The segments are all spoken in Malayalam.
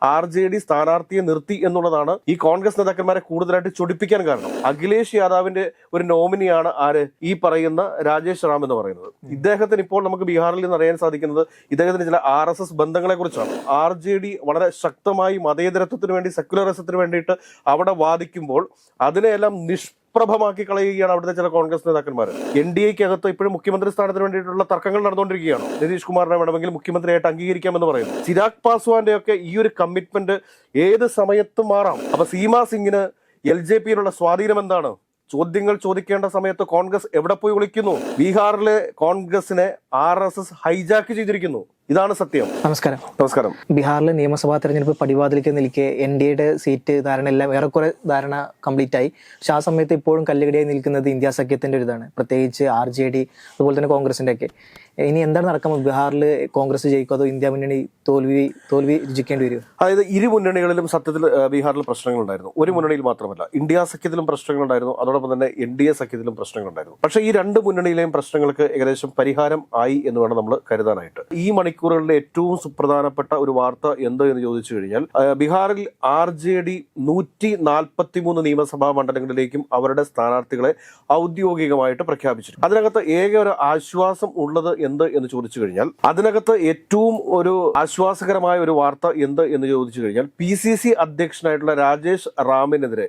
RJD സ്ഥാനാർത്ഥിയെ നിർത്തി എന്നുള്ളതാണ് ഈ കോൺഗ്രസ് നേതാക്കന്മാരെ കൂടുതലായിട്ട് ചൊടിപ്പിക്കാൻ കാരണം. അഖിലേഷ് യാദവിന്റെ ഒരു നോമിനിയാണ് ആര്? ഈ പറയുന്ന രാജേഷ് റാം എന്ന് പറയുന്നത്. ഇദ്ദേഹത്തിന് ഇപ്പോൾ നമുക്ക് ബീഹാറിൽ നിന്ന് അറിയാൻ സാധിക്കുന്നത് ഇദ്ദേഹത്തിന് ചില RSS ബന്ധങ്ങളെ കുറിച്ചാണ്. RJD വളരെ ശക്തമായി മതേതരത്വത്തിന് വേണ്ടി, സെക്യുലറിസത്തിന് വേണ്ടിയിട്ട് അവിടെ വാദിക്കുമ്പോൾ അതിനെയെല്ലാം പ്രഭമാക്കി കളയുകയാണ് അവിടുത്തെ ചില കോൺഗ്രസ് നേതാക്കന്മാർ. NDAക്ക് അകത്ത് ഇപ്പോഴും മുഖ്യമന്ത്രി സ്ഥാനത്തിന് വേണ്ടിയിട്ടുള്ള തർക്കങ്ങൾ നടന്നുകൊണ്ടിരിക്കുകയാണ്. നിതീഷ് കുമാറിനെ വേണമെങ്കിൽ മുഖ്യമന്ത്രിയായിട്ട് അംഗീകരിക്കാമെന്ന് പറയുന്നു. ചിരാഗ് പാസ്വാന്റെ ഒക്കെ ഈ ഒരു കമ്മിറ്റ്മെന്റ് ഏത് സമയത്തും മാറാം. അപ്പൊ സീമ സിംഗിന് LJPയിലുള്ള സ്വാധീനം എന്താണ്? ചോദ്യങ്ങൾ ചോദിക്കേണ്ട സമയത്ത് കോൺഗ്രസ് എവിടെ പോയി വിളിക്കുന്നു? ബീഹാറിലെ കോൺഗ്രസിനെ RSS ഹൈജാക്ക് ചെയ്തിരിക്കുന്നു. ഇതാണ് സത്യം. നമസ്കാരം. ബീഹാറിലെ നിയമസഭാ തെരഞ്ഞെടുപ്പ് പടിവാതിലേക്ക് നിൽക്കെ NDAയുടെ സീറ്റ് ധാരണ എല്ലാം ഏറെക്കുറെ ധാരണ കംപ്ലീറ്റ് ആയി. പക്ഷെ ആ സമയത്ത് ഇപ്പോഴും കല്ലുകടിയായി നിൽക്കുന്നത് ഇന്ത്യ സഖ്യത്തിന്റെ ഒരു ഇതാണ്, പ്രത്യേകിച്ച് RJD അതുപോലെ തന്നെ കോൺഗ്രസിന്റെ ഒക്കെ. ഇനി എന്താണ് നടക്കുന്നത്? ബീഹാറിൽ കോൺഗ്രസ് ജയിക്കും അതോ ഇന്ത്യ മുന്നണി തോൽവി രുചിക്കേണ്ടി വരും? അതായത് ഇരു മുന്നണികളിലും സത്യത്തിൽ ബീഹാറിൽ പ്രശ്നങ്ങളുണ്ടായിരുന്നു. ഒരു മുന്നണിയിൽ മാത്രമല്ല, ഇന്ത്യ സഖ്യത്തിലും പ്രശ്നങ്ങളുണ്ടായിരുന്നു, അതോടൊപ്പം തന്നെ NDA സഖ്യത്തിലും പ്രശ്നങ്ങളുണ്ടായിരുന്നു. പക്ഷേ ഈ രണ്ട് മുന്നണിയിലെയും പ്രശ്നങ്ങൾക്ക് ഏകദേശം പരിഹാരം ആയി എന്ന് വേണം നമ്മൾ കരുതാനായിട്ട്. ഈ മണിക്കൂറുകളിലെ ഏറ്റവും സുപ്രധാനപ്പെട്ട ഒരു വാർത്ത എന്ത് എന്ന് ചോദിച്ചു കഴിഞ്ഞാൽ, ബീഹാറിൽ RJD 143 നിയമസഭാ മണ്ഡലങ്ങളിലേക്കും അവരുടെ സ്ഥാനാർത്ഥികളെ ഔദ്യോഗികമായിട്ട് പ്രഖ്യാപിച്ചിട്ടുണ്ട്. അതിനകത്ത് ഏക ഒരു ആശ്വാസം ഉള്ളത് എന്ത് എന്ന് ചോദിച്ചു കഴിഞ്ഞാൽ, അതിനകത്ത് ഏറ്റവും ഒരു ആശ്വാസകരമായ ഒരു വാർത്ത എന്ത് എന്ന് ചോദിച്ചു കഴിഞ്ഞാൽ, PCC അധ്യക്ഷനായിട്ടുള്ള രാജേഷ് റാമിനെതിരെ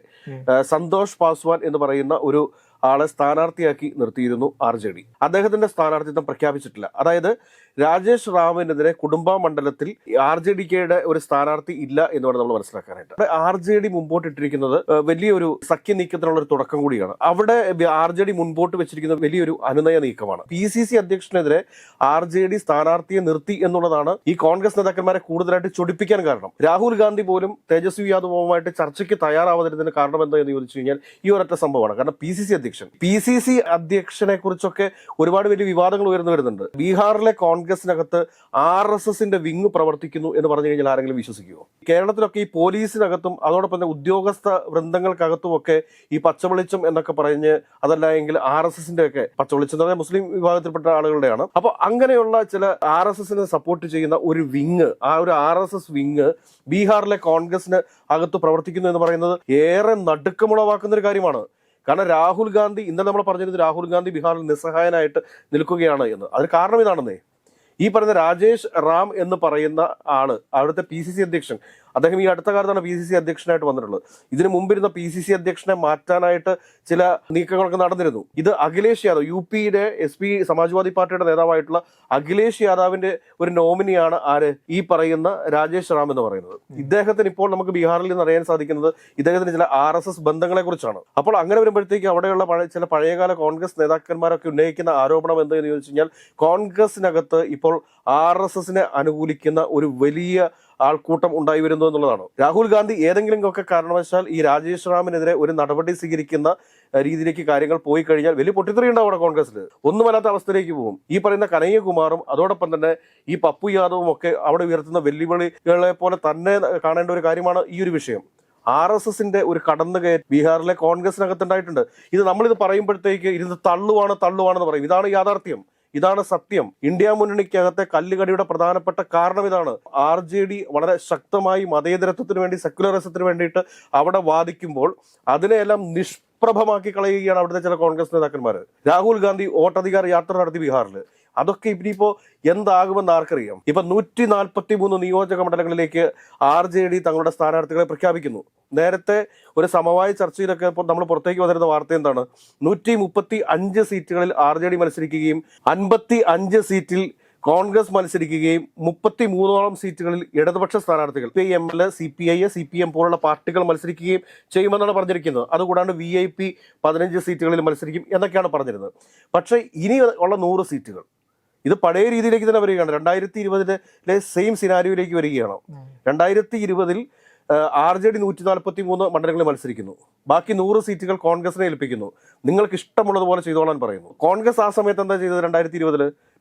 സന്തോഷ് പാസ്വാൻ എന്ന് പറയുന്ന ഒരു ആളെ സ്ഥാനാർത്ഥിയാക്കി നിർത്തിയിരുന്നു RJD. അദ്ദേഹത്തിന്റെ സ്ഥാനാർത്ഥിത്വം പ്രഖ്യാപിച്ചിട്ടില്ല. അതായത് രാജേഷ് റാമിനെതിരെ കുടുംബ മണ്ഡലത്തിൽ RJDയുടെ ഒരു സ്ഥാനാർത്ഥി ഇല്ല എന്ന് വേണം നമ്മൾ മനസ്സിലാക്കാനായിട്ട്. RJD മുമ്പോട്ടിട്ടിരിക്കുന്നത് വലിയൊരു സഖ്യ നീക്കത്തിനുള്ള ഒരു തുടക്കം കൂടിയാണ്. അവിടെ RJD മുൻപോട്ട് വെച്ചിരിക്കുന്ന വലിയൊരു അനുനയ നീക്കമാണ്. PCC അധ്യക്ഷനെതിരെ RJD സ്ഥാനാർത്ഥിയെ നിർത്തി എന്നുള്ളതാണ് ഈ കോൺഗ്രസ് നേതാക്കന്മാരെ കൂടുതലായിട്ട് ചൊടിപ്പിക്കാൻ കാരണം. രാഹുൽ ഗാന്ധി പോലും തേജസ്വി യാദവുമായിട്ട് ചർച്ചയ്ക്ക് തയ്യാറാവാതിരുന്നതിന് കാരണം എന്താ എന്ന് ചോദിച്ചു കഴിഞ്ഞാൽ ഈ ഒരൊറ്റ സംഭവമാണ്. കാരണം PCC അധ്യക്ഷനെ കുറിച്ചൊക്കെ ഒരുപാട് വലിയ വിവാദങ്ങൾ ഉയർന്നു വരുന്നുണ്ട്. ബീഹാറിലെ കോൺഗ്രസിനകത്ത് RSSന്റെ വിങ് പ്രവർത്തിക്കുന്നു എന്ന് പറഞ്ഞു കഴിഞ്ഞാൽ ആരെങ്കിലും വിശ്വസിക്കുമോ? കേരളത്തിലൊക്കെ ഈ പോലീസിനകത്തും അതോടൊപ്പം തന്നെ ഉദ്യോഗസ്ഥ വൃന്ദങ്ങൾക്കകത്തും ഒക്കെ ഈ പച്ചവെളിച്ചം എന്നൊക്കെ പറഞ്ഞ്, അതല്ല എങ്കിൽ RSSന്റെ ഒക്കെ പച്ചവെളിച്ചം എന്ന് പറഞ്ഞാൽ മുസ്ലിം വിഭാഗത്തിൽപ്പെട്ട ആളുകളുടെയാണ്. അപ്പൊ അങ്ങനെയുള്ള ചില RSSനെ സപ്പോർട്ട് ചെയ്യുന്ന ഒരു വിങ്, ആ ഒരു RSS വിങ് ബീഹാറിലെ കോൺഗ്രസിന് അകത്ത് പ്രവർത്തിക്കുന്നു എന്ന് പറയുന്നത് ഏറെ നടുക്കമുളവാക്കുന്ന ഒരു കാര്യമാണ്. കാരണം രാഹുൽ ഗാന്ധി, ഇന്നലെ നമ്മൾ പറഞ്ഞിരുന്നത് രാഹുൽ ഗാന്ധി ബീഹാറിൽ നിസ്സഹായനായിട്ട് നിൽക്കുകയാണ് എന്ന്. അതിന് കാരണം ഇതാണെന്നേ, ഈ പറയുന്ന രാജേഷ് റാം എന്ന് പറയുന്ന ആള് അവിടുത്തെ PCC അധ്യക്ഷൻ, അദ്ദേഹം ഈ അടുത്ത കാലത്താണ് PCC അധ്യക്ഷനായിട്ട് വന്നിട്ടുള്ളത്. ഇതിനു മുമ്പിരുന്ന PCC അധ്യക്ഷനെ മാറ്റാനായിട്ട് ചില നീക്കങ്ങളൊക്കെ നടന്നിരുന്നു. ഇത് അഖിലേഷ് യാദവ്, UPയുടെ SP സമാജ്വാദി പാർട്ടിയുടെ നേതാവായിട്ടുള്ള അഖിലേഷ് യാദവിന്റെ ഒരു നോമിനിയാണ് ആര്? ഈ പറയുന്ന രാജേഷ് റാം എന്ന് പറയുന്നത്. ഇദ്ദേഹത്തിന് ഇപ്പോൾ നമുക്ക് ബീഹാറിൽ നിന്ന് അറിയാൻ സാധിക്കുന്നത് ഇദ്ദേഹത്തിന് ചില RSS ബന്ധങ്ങളെ കുറിച്ചാണ്. അപ്പോൾ അങ്ങനെ വരുമ്പോഴത്തേക്ക് അവിടെയുള്ള ചില പഴയകാല കോൺഗ്രസ് നേതാക്കന്മാരൊക്കെ ഉന്നയിക്കുന്ന ആരോപണം എന്തെന്ന് ചോദിച്ചു കഴിഞ്ഞാൽ, കോൺഗ്രസിനകത്ത് ഇപ്പോൾ RSSനെ അനുകൂലിക്കുന്ന ഒരു വലിയ ആൾക്കൂട്ടം ഉണ്ടായി വരുന്നു എന്നുള്ളതാണ്. രാഹുൽ ഗാന്ധി ഏതെങ്കിലും ഒക്കെ കാരണവശാൽ ഈ രാജേഷ് റാമിനെതിരെ ഒരു നടപടി സ്വീകരിക്കുന്ന രീതിയിലേക്ക് കാര്യങ്ങൾ പോയി കഴിഞ്ഞാൽ വലിയ പൊട്ടിത്തെറി ഉണ്ടാവും അവിടെ കോൺഗ്രസിൽ. ഒന്നുമല്ലാത്ത അവസ്ഥയിലേക്ക് പോകും. ഈ പറയുന്ന കനയ്യകുമാറും അതോടൊപ്പം തന്നെ ഈ പപ്പു യാദവും ഒക്കെ അവിടെ ഉയർത്തുന്ന വെല്ലുവിളികളെ പോലെ തന്നെ കാണേണ്ട ഒരു കാര്യമാണ് ഈ ഒരു വിഷയം. RSSന്റെ ഒരു കടന്നുകയറ്റം ബീഹാറിലെ കോൺഗ്രസിനകത്തുണ്ടായിട്ടുണ്ട്. ഇത് നമ്മളിത് പറയുമ്പോഴത്തേക്ക് ഇരുന്ന് തള്ളുവാണെന്ന് പറയും. ഇതാണ് യാഥാർത്ഥ്യം, ഇതാണ് സത്യം. ഇന്ത്യ മുന്നണിക്കകത്തെ കല്ലുകടിയുടെ പ്രധാനപ്പെട്ട കാരണം ഇതാണ്. RJD വളരെ ശക്തമായി മതേതരത്വത്തിന് വേണ്ടി, സെക്യുലറിസത്തിന് വേണ്ടിയിട്ട് അവിടെ വാദിക്കുമ്പോൾ അതിനെയെല്ലാം പ്രഭമാക്കി കളയുകയാണ് അവിടുത്തെ ചില കോൺഗ്രസ് നേതാക്കന്മാർ. രാഹുൽ ഗാന്ധി വോട്ടധികാര യാത്ര നടത്തി ബീഹാറിൽ. അതൊക്കെ ഇനിയിപ്പോ എന്താകുമെന്ന് ആർക്കറിയാം. ഇപ്പൊ 143 നിയോജക മണ്ഡലങ്ങളിലേക്ക് RJD തങ്ങളുടെ സ്ഥാനാർത്ഥികളെ പ്രഖ്യാപിക്കുന്നു. നേരത്തെ ഒരു സമവായ ചർച്ചയിലൊക്കെ നമ്മൾ പുറത്തേക്ക് വന്നിരുന്ന വാർത്ത എന്താണ്? 135 സീറ്റുകളിൽ RJD മത്സരിക്കുകയും 55 സീറ്റിൽ കോൺഗ്രസ് മത്സരിക്കുകയും 33ഓളം സീറ്റുകളിൽ ഇടതുപക്ഷ സ്ഥാനാർത്ഥികൾ PML, CPI, CPM പോലുള്ള പാർട്ടികൾ മത്സരിക്കുകയും ചെയ്യുമെന്നാണ് പറഞ്ഞിരിക്കുന്നത്. അതുകൂടാണ്ട് VIP 15 സീറ്റുകളിൽ മത്സരിക്കും എന്നൊക്കെയാണ് പറഞ്ഞിരുന്നത്. പക്ഷേ ഇനി ഉള്ള 100 സീറ്റുകൾ ഇത് പഴയ രീതിയിലേക്ക് തന്നെ വരികയാണ്. 2020 സെയിം സിനാരിയോയിലേക്ക് വരികയാണ്. 2020 RJD 143 മണ്ഡലങ്ങളിൽ മത്സരിക്കുന്നു. ബാക്കി 100 സീറ്റുകൾ കോൺഗ്രസിനെ ഏൽപ്പിക്കുന്നു. നിങ്ങൾക്ക് ഇഷ്ടമുള്ളതുപോലെ ചെയ്തോളാൻ പറയുന്നു. കോൺഗ്രസ് ആ സമയത്ത് എന്താ ചെയ്തത്?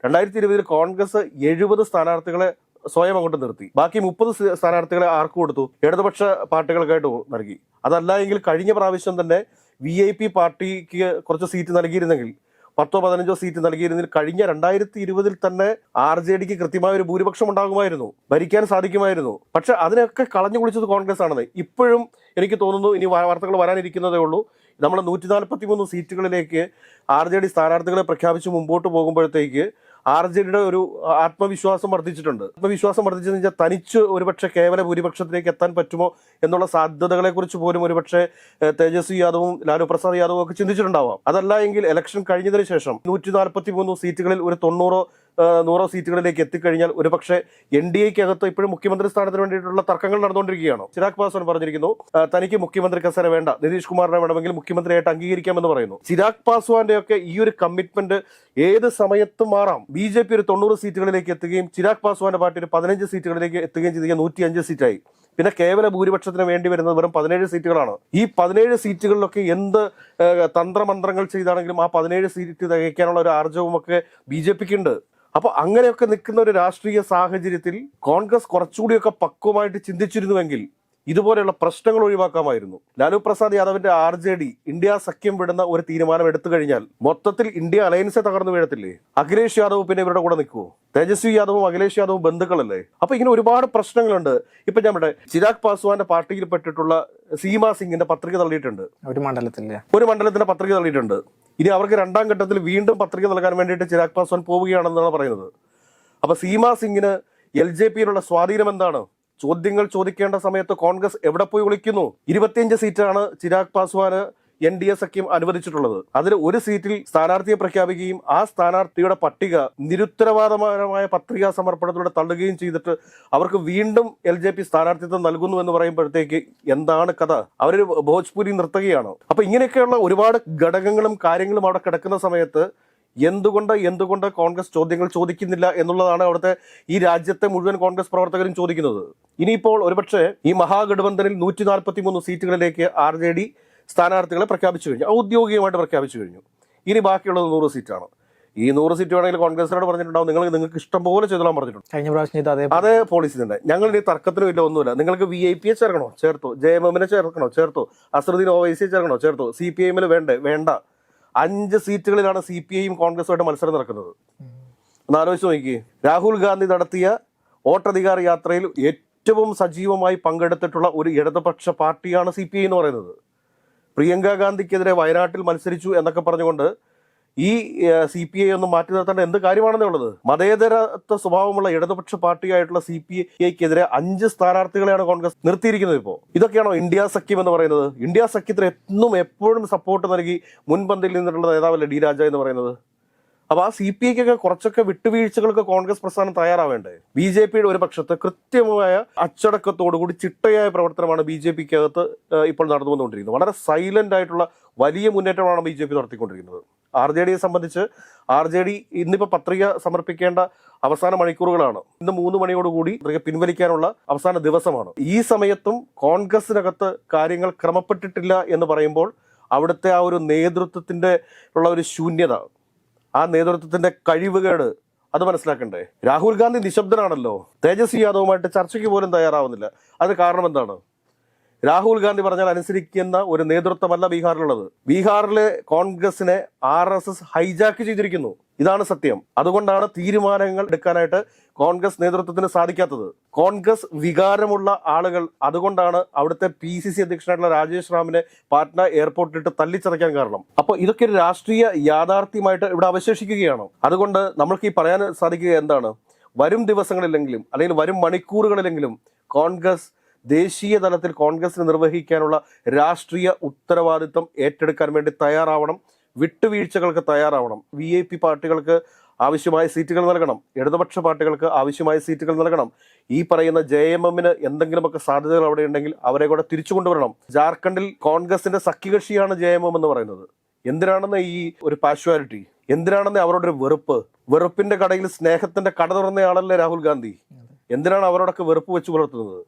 2020 കോൺഗ്രസ് 70 സ്ഥാനാർത്ഥികളെ സ്വയം അങ്ങോട്ട് നിർത്തി. ബാക്കി 30 സ്ഥാനാർത്ഥികളെ ആർക്ക് കൊടുത്തു? ഇടതുപക്ഷ പാർട്ടികൾക്കായിട്ട് നൽകി. അതല്ല എങ്കിൽ കഴിഞ്ഞ പ്രാവശ്യം തന്നെ VIP പാർട്ടിക്ക് കുറച്ച് സീറ്റ് നൽകിയിരുന്നെങ്കിൽ 10-15 സീറ്റ് നൽകിയിരുന്നതിൽ കഴിഞ്ഞ 2020 തന്നെ RJDക്ക് കൃത്യമായ ഒരു ഭൂരിപക്ഷം ഉണ്ടാകുമായിരുന്നു, ഭരിക്കാൻ സാധിക്കുമായിരുന്നു. പക്ഷെ അതിനൊക്കെ കളഞ്ഞു കുളിച്ചത് കോൺഗ്രസ് ആണെന്ന് ഇപ്പോഴും എനിക്ക് തോന്നുന്നു. ഇനി വാർത്തകൾ വരാനിരിക്കുന്നതേ ഉള്ളൂ. നമ്മൾ 143 സീറ്റുകളിലേക്ക് RJD സ്ഥാനാർത്ഥികളെ പ്രഖ്യാപിച്ച് മുമ്പോട്ട് പോകുമ്പോഴത്തേക്ക് RJDയുടെ ഒരു ആത്മവിശ്വാസം വർദ്ധിച്ചിട്ടുണ്ട്. ആത്മവിശ്വാസം വർദ്ധിച്ചെന്ന് വെച്ചാൽ തനിച്ച് ഒരുപക്ഷെ കേവല ഭൂരിപക്ഷത്തിലേക്ക് എത്താൻ പറ്റുമോ എന്നുള്ള സാധ്യതകളെ കുറിച്ച് പോലും ഒരുപക്ഷെ തേജസ്വി യാദവും ലാലു പ്രസാദ് യാദവും ഒക്കെ ചിന്തിച്ചിട്ടുണ്ടാവാം. അതല്ല എങ്കിൽ ഇലക്ഷൻ കഴിഞ്ഞതിന് ശേഷം 143 സീറ്റുകളിൽ ഒരു 90-100 സീറ്റുകളിലേക്ക് എത്തിക്കഴിഞ്ഞാൽ ഒരുപക്ഷെ NDAക്ക് അകത്ത് ഇപ്പോഴും മുഖ്യമന്ത്രി സ്ഥാനത്തിന് വേണ്ടിയിട്ടുള്ള തർക്കങ്ങൾ നടന്നുകൊണ്ടിരിക്കുകയാണ്. ചിരാഗ് പാസ്വാൻ പറഞ്ഞിരിക്കുന്നു തനിക്ക് മുഖ്യമന്ത്രി കസേര വേണ്ട, നിതീഷ് കുമാറിനെ വേണമെങ്കിൽ മുഖ്യമന്ത്രിയായിട്ട് അംഗീകരിക്കാമെന്ന് പറയുന്നു. ചിരാഗ് പാസ്വാന്റെ ഒക്കെ ഈ ഒരു കമ്മിറ്റ്മെന്റ് ഏത് സമയത്തും മാറാം. BJP ഒരു 90 സീറ്റുകളിലേക്ക് എത്തുകയും ചിരാഗ് പാസ്വാന്റെ പാർട്ടി ഒരു 15 സീറ്റുകളിലേക്ക് എത്തുകയും ചെയ്ത് 105 സീറ്റായി. പിന്നെ കേവല ഭൂരിപക്ഷത്തിന് വേണ്ടി വരുന്നത് വെറും 17 സീറ്റുകളാണ്. ഈ 17 സീറ്റുകളിലൊക്കെ എന്ത് തന്ത്രമന്ത്രങ്ങൾ ചെയ്താണെങ്കിലും ആ 17 സീറ്റ് തികയ്ക്കാനുള്ള ഒരു ആർജവും ഒക്കെ BJPക്ക് ഉണ്ട്. അപ്പൊ അങ്ങനെയൊക്കെ നിൽക്കുന്ന ഒരു രാഷ്ട്രീയ സാഹചര്യത്തിൽ കോൺഗ്രസ് കുറച്ചുകൂടിയൊക്കെ പക്വമായിട്ട് ചിന്തിച്ചിരുന്നുവെങ്കിൽ ഇതുപോലെയുള്ള പ്രശ്നങ്ങൾ ഒഴിവാക്കാമായിരുന്നു. ലാലു പ്രസാദ് യാദവിന്റെ RJD ഇന്ത്യ സഖ്യം വിടുന്ന ഒരു തീരുമാനം എടുത്തു കഴിഞ്ഞാൽ മൊത്തത്തിൽ ഇന്ത്യ അലയൻസെ തകർന്നു വീഴത്തില്ലേ? അഖിലേഷ് യാദവ് പിന്നെ ഇവരുടെ കൂടെ നിൽക്കുമോ? തേജസ്വി യാദവും അഖിലേഷ് യാദവും ബന്ധുക്കളല്ലേ? അപ്പൊ ഇങ്ങനെ ഒരുപാട് പ്രശ്നങ്ങളുണ്ട്. ഇപ്പൊ നമ്മുടെ ചിരാഗ് പാസ്വാന്റെ പാർട്ടിയിൽപ്പെട്ടിട്ടുള്ള സീമ സിംഗിന്റെ പത്രിക തള്ളിയിട്ടുണ്ട്. ഒരു മണ്ഡലത്തിന്റെ പത്രിക തള്ളിയിട്ടുണ്ട്. ഇനി അവർക്ക് രണ്ടാം ഘട്ടത്തിൽ വീണ്ടും പത്രിക നൽകാൻ വേണ്ടിയിട്ട് ചിരാഗ് പാസ്വാൻ പോവുകയാണെന്നാണ് പറയുന്നത്. അപ്പൊ സീമ സിംഗിന് LJPയിലുള്ള സ്വാധീനം എന്താണ്? ചോദ്യങ്ങൾ ചോദിക്കേണ്ട സമയത്ത് കോൺഗ്രസ് എവിടെ പോയി വിളിക്കുന്നു? 25 സീറ്റാണ് ചിരാഗ് പാസ്വാന് NDA സഖ്യം അനുവദിച്ചിട്ടുള്ളത്. അതിൽ ഒരു സീറ്റിൽ സ്ഥാനാർത്ഥിയെ പ്രഖ്യാപിക്കുകയും ആ സ്ഥാനാർത്ഥിയുടെ പട്ടിക നിരുത്തരവാദപരമായ പത്രികാ സമർപ്പണത്തിലൂടെ തള്ളുകയും ചെയ്തിട്ട് അവർക്ക് വീണ്ടും LJP സ്ഥാനാർത്ഥിത്വം നൽകുന്നു എന്ന് പറയുമ്പോഴത്തേക്ക് എന്താണ് കഥ? അവരൊരു ഭോജ്പുരി നർത്തകിയാണ്. അപ്പൊ ഇങ്ങനെയൊക്കെയുള്ള ഒരുപാട് ഘടകങ്ങളും കാര്യങ്ങളും അവിടെ കിടക്കുന്ന സമയത്ത് എന്തുകൊണ്ട് കോൺഗ്രസ് ചോദ്യങ്ങൾ ചോദിക്കുന്നില്ല എന്നുള്ളതാണ് അവിടുത്തെ ഈ രാജ്യത്തെ മുഴുവൻ കോൺഗ്രസ് പ്രവർത്തകരും ചോദിക്കുന്നത്. ഇനിയിപ്പോൾ ഒരുപക്ഷെ ഈ മഹാഗഠബന്ധനിൽ 143 സീറ്റുകളിലേക്ക് RJD സ്ഥാനാർത്ഥികളെ പ്രഖ്യാപിച്ചു കഴിഞ്ഞു, ഔദ്യോഗികമായിട്ട് പ്രഖ്യാപിച്ചു കഴിഞ്ഞു. ഇനി ബാക്കിയുള്ളത് 100 സീറ്റാണ്. ഈ 100 സീറ്റ് വേണമെങ്കിൽ കോൺഗ്രസിനോട് പറഞ്ഞിട്ടുണ്ടാവും നിങ്ങൾക്ക് ഇഷ്ടം പോലെ ചെയ്തോളാൻ പറഞ്ഞിട്ടുണ്ട്. കഴിഞ്ഞ പ്രാവശ്യം അതേ പോളിസി തന്നെ. ഞങ്ങൾ ഈ തർക്കത്തിനും ഇല്ല, ഒന്നുമില്ല. നിങ്ങൾക്ക് VIP ചേർക്കണോ ചേർത്തോ, JMMനെ ചേർക്കണോ ചേർത്തോ, അസറുദ്ദീൻ OWൈസിയെ ചേർക്കണോ ചേർത്തോ, CPIM വേണ്ട. 5 സീറ്റുകളിലാണ് CPIയും കോൺഗ്രസുമായിട്ട് മത്സരം നടക്കുന്നത്. ഒന്ന് ആലോചിച്ച് നോക്കി. രാഹുൽ ഗാന്ധി നടത്തിയ വോട്ടധികാർ യാത്രയിൽ ഏറ്റവും സജീവമായി പങ്കെടുത്തിട്ടുള്ള ഒരു ഇടതുപക്ഷ പാർട്ടിയാണ് CPI എന്ന് പറയുന്നത്. പ്രിയങ്ക ഗാന്ധിക്കെതിരെ വയനാട്ടിൽ മത്സരിച്ചു എന്നൊക്കെ പറഞ്ഞുകൊണ്ട് ഈ CPI ഒന്നും മാറ്റി നിർത്തേണ്ട എന്ത് കാര്യമാണെന്നേ ഉള്ളത്. മതേതരത്വ സ്വഭാവമുള്ള ഇടതുപക്ഷ പാർട്ടിയായിട്ടുള്ള CPIക്കെതിരെ 5 സ്ഥാനാർത്ഥികളെയാണ് കോൺഗ്രസ് നിർത്തിയിരിക്കുന്നത്. ഇപ്പോൾ ഇതൊക്കെയാണോ ഇന്ത്യ സഖ്യം എന്ന് പറയുന്നത്? ഇന്ത്യ സഖ്യത്തിന് എപ്പോഴും സപ്പോർട്ട് നൽകി മുൻപന്തിയിൽ നിന്നിട്ടുള്ള നേതാവല്ലേ D രാജ എന്ന് പറയുന്നത്. അപ്പൊ ആ CPIക്കൊക്കെ കുറച്ചൊക്കെ വിട്ടുവീഴ്ചകൾക്ക് കോൺഗ്രസ് പ്രസ്ഥാനം തയ്യാറാവേണ്ടേ? BJPയുടെ ഒരു പക്ഷത്ത് കൃത്യമായ അച്ചടക്കത്തോടുകൂടി ചിട്ടയായ പ്രവർത്തനമാണ് BJPക്കകത്ത് ഇപ്പോൾ നടന്നു വന്നുകൊണ്ടിരിക്കുന്നത്. വളരെ സൈലന്റ് ആയിട്ടുള്ള വലിയ മുന്നേറ്റമാണ് BJP നടത്തിക്കൊണ്ടിരിക്കുന്നത്. RJDയെ സംബന്ധിച്ച് RJD ഇന്നിപ്പോൾ പത്രിക സമർപ്പിക്കേണ്ട അവസാന മണിക്കൂറുകളാണ്. ഇന്ന് 3 മണിയോടുകൂടി പത്രിക പിൻവലിക്കാനുള്ള അവസാന ദിവസമാണ്. ഈ സമയത്തും കോൺഗ്രസിനകത്ത് കാര്യങ്ങൾ ക്രമപ്പെട്ടിട്ടില്ല എന്ന് പറയുമ്പോൾ അവിടുത്തെ ആ ഒരു നേതൃത്വത്തിന്റെ ഉള്ള ഒരു ശൂന്യത, ആ നേതൃത്വത്തിന്റെ കഴിവുകേട് അത് മനസ്സിലാക്കണ്ടേ? രാഹുൽ ഗാന്ധി നിശബ്ദനാണല്ലോ. തേജസ്വി യാദവുമായിട്ട് ചർച്ചയ്ക്ക് പോലും തയ്യാറാവുന്നില്ല. അത് കാരണം എന്താണ്? രാഹുൽ ഗാന്ധി പറഞ്ഞാൽ അനുസരിക്കുന്ന ഒരു നേതൃത്വമല്ല ബീഹാറിലുള്ളത്. ബീഹാറിലെ കോൺഗ്രസിനെ RSS ഹൈജാക്ക് ചെയ്തിരിക്കുന്നു. ഇതാണ് സത്യം. അതുകൊണ്ടാണ് തീരുമാനങ്ങൾ എടുക്കാനായിട്ട് കോൺഗ്രസ് നേതൃത്വത്തിന് സാധിക്കാത്തത്. കോൺഗ്രസ് വികാരമുള്ള ആളുകൾ അതുകൊണ്ടാണ് അവിടുത്തെ PCC അധ്യക്ഷനായിട്ടുള്ള രാജേഷ് റാമിനെ പാറ്റ്ന എയർപോർട്ടിലിട്ട് തല്ലിച്ചതയ്ക്കാൻ കാരണം. അപ്പോൾ ഇതൊക്കെ ഒരു രാഷ്ട്രീയ യാഥാർത്ഥ്യമായിട്ട് ഇവിടെ അവശേഷിക്കുകയാണ്. അതുകൊണ്ട് നമ്മൾക്ക് ഈ പറയാൻ സാധിക്കുക എന്താണ്? വരും ദിവസങ്ങളിലെങ്കിലും അല്ലെങ്കിൽ വരും മണിക്കൂറുകളിലെങ്കിലും കോൺഗ്രസ് ദേശീയ തലത്തിൽ കോൺഗ്രസിന് നിർവഹിക്കാനുള്ള രാഷ്ട്രീയ ഉത്തരവാദിത്വം ഏറ്റെടുക്കാൻ വേണ്ടി തയ്യാറാവണം. വിട്ടുവീഴ്ചകൾക്ക് തയ്യാറാവണം. VIP പാർട്ടികൾക്ക് ആവശ്യമായ സീറ്റുകൾ നൽകണം. ഇടതുപക്ഷ പാർട്ടികൾക്ക് ആവശ്യമായ സീറ്റുകൾ നൽകണം. ഈ പറയുന്ന JMMന് എന്തെങ്കിലുമൊക്കെ സാധ്യതകൾ അവിടെ ഉണ്ടെങ്കിൽ അവരെ കൂടെ തിരിച്ചു കൊണ്ടുവരണം. ജാർഖണ്ഡിൽ കോൺഗ്രസിന്റെ സഖ്യകക്ഷിയാണ് JMM എന്ന് പറയുന്നത്. എന്തിനാണെന്ന് ഈ ഒരു പാഷ്വാലിറ്റി? എന്തിനാണെന്ന് അവരുടെ ഒരു വെറുപ്പിന്റെ കടയിൽ സ്നേഹത്തിന്റെ കട തുറന്നയാളല്ലേ രാഹുൽ ഗാന്ധി? എന്തിനാണ് അവരോടൊക്കെ വെറുപ്പ് വെച്ച് പുലർത്തുന്നത്?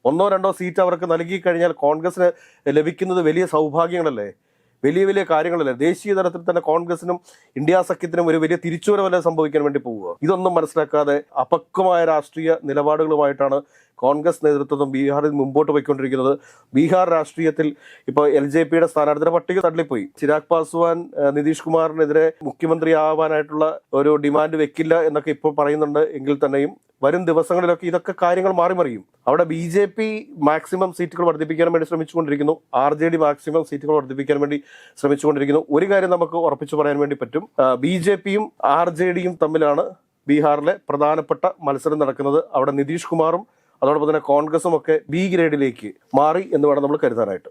1-2 സീറ്റ് അവർക്ക് നൽകി കഴിഞ്ഞാൽ കോൺഗ്രസിന് ലഭിക്കുന്നത് വലിയ സൗഭാഗ്യങ്ങളല്ലേ, വലിയ കാര്യങ്ങളല്ലേ? ദേശീയ തലത്തിൽ തന്നെ കോൺഗ്രസിനും ഇന്ത്യ സഖ്യത്തിനും ഒരു വലിയ തിരിച്ചുവരവല്ലേ സംഭവിക്കാൻ വേണ്ടി പോവുക. ഇതൊന്നും മനസ്സിലാക്കാതെ അപക്വമായ രാഷ്ട്രീയ നിലപാടുകളുമായിട്ടാണ് കോൺഗ്രസ് നേതൃത്വം ബീഹാറിൽ മുമ്പോട്ട് പോയിക്കൊണ്ടിരിക്കുന്നത്. ബീഹാർ രാഷ്ട്രീയത്തിൽ ഇപ്പോൾ LJP സ്ഥാനാർത്ഥിയുടെ പട്ടിക തള്ളിപ്പോയി. ചിരാഗ് പാസ്വാൻ നിതീഷ് കുമാറിനെതിരെ മുഖ്യമന്ത്രി ആവാനായിട്ടുള്ള ഒരു ഡിമാൻഡ് വെക്കില്ല എന്നൊക്കെ ഇപ്പോൾ പറയുന്നുണ്ട്. എങ്കിൽ തന്നെയും വരും ദിവസങ്ങളിലൊക്കെ ഇതൊക്കെ കാര്യങ്ങൾ മാറിമറിയും. അവിടെ BJP മാക്സിമം സീറ്റുകൾ വർദ്ധിപ്പിക്കാൻ വേണ്ടി ശ്രമിച്ചുകൊണ്ടിരിക്കുന്നു. RJD മാക്സിമം സീറ്റുകൾ വർദ്ധിപ്പിക്കാൻ വേണ്ടി ശ്രമിച്ചുകൊണ്ടിരിക്കുന്നു. ഒരു കാര്യം നമുക്ക് ഉറപ്പിച്ചു പറയാൻ വേണ്ടി പറ്റും, BJPയും RJDയും തമ്മിലാണ് ബീഹാറിലെ പ്രധാനപ്പെട്ട മത്സരം നടക്കുന്നത്. അവിടെ നിതീഷ് കുമാറും അതോടൊപ്പം തന്നെ കോൺഗ്രസും ഒക്കെ B ഗ്രേഡിലേക്ക് മാറി എന്ന് വേണം നമ്മൾ കരുതാനായിട്ട്.